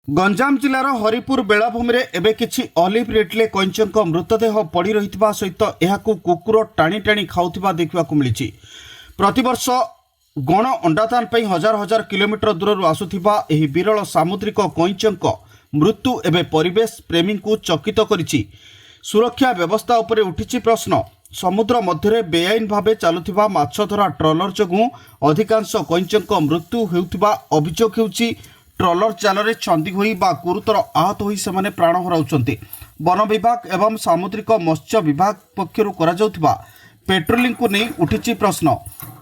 गंजाम जिलार हरिपुर बेलाभूमि में एवं किसी ऑलिव रिडले कईंचक मृतदेह पड़ रही सहित यह कुकुर टाणी टाणी खाऊा देखा मिली। प्रतिवर्ष गण अंडादान पर हजार हजार किलोमीटर दूर आसुवा यह विरल सामुद्रिक कईंचक मृत्यु एवं परिवेश प्रेमी को चकित करिछि। सुरक्षा व्यवस्था उपरे उठिछि प्रश्न। समुद्र मध्य बेआईन भाव चलुवा माछधरा ट्रलर जोगु अधिकांश कईंचक मृत्यु होउथिबा अभियोग होउछि। ट्रलर जाल छंदी होई बा गुरुतर आहत होई सेमाने प्राण हराउछन्ति। वन विभाग एवं सामुद्रिक मत्स्य विभाग पक्षरु करा जाउथिबा पेट्रोलिंग को नहीं उठिछि प्रश्न।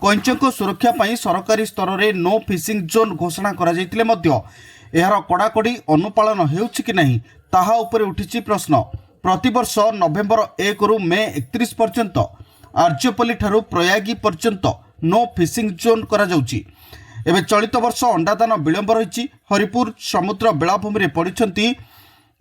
कईंचक सुरक्षा पई सरकारी स्तर में नो फिशिंग जोन घोषणा करा जाइतिले मध्य एहार कड़ाकड़ी अनुपालन हेउछि कि नहीं ताहा उपरे उठिछि प्रश्न। प्रतिवर्ष नवेम्बर 1 रु मे 31 पर्यंत आर्यपल्ली ठारू प्रयागी पर्यंत नो फिशिंग जोन करा जाउछि। एबे चलित वर्ष अंडादान विलंब रही। हरिपुर समुद्र बेलाभूमि पड़ती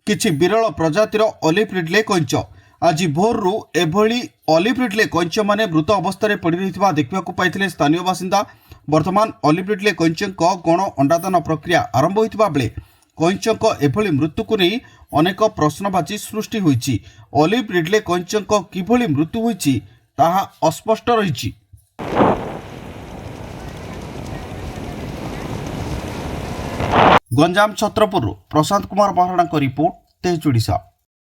किछि विरल प्रजातिर ऑलिव रिडले कईंच। आज भोरु एभली ऑलिव रिडले कईंच माने मृत अवस्था पड़ रही देखा पाई स्थानीय बासिंदा। वर्तमान ऑलिव रिडले कईंचक गण अंडादान प्रक्रिया आरंभ होता बेले कईंचक एभली मृत्यु को नहीं अनेक प्रश्नबाची सृष्टि होइछि। ऑलिव रिडले कईंचक किभली मृत्यु होइछि ताहा अस्पष्ट रही। गंजाम छत्रपुर प्रशांत कुमार महाराणा रिपोर्ट तेज ओडिशा।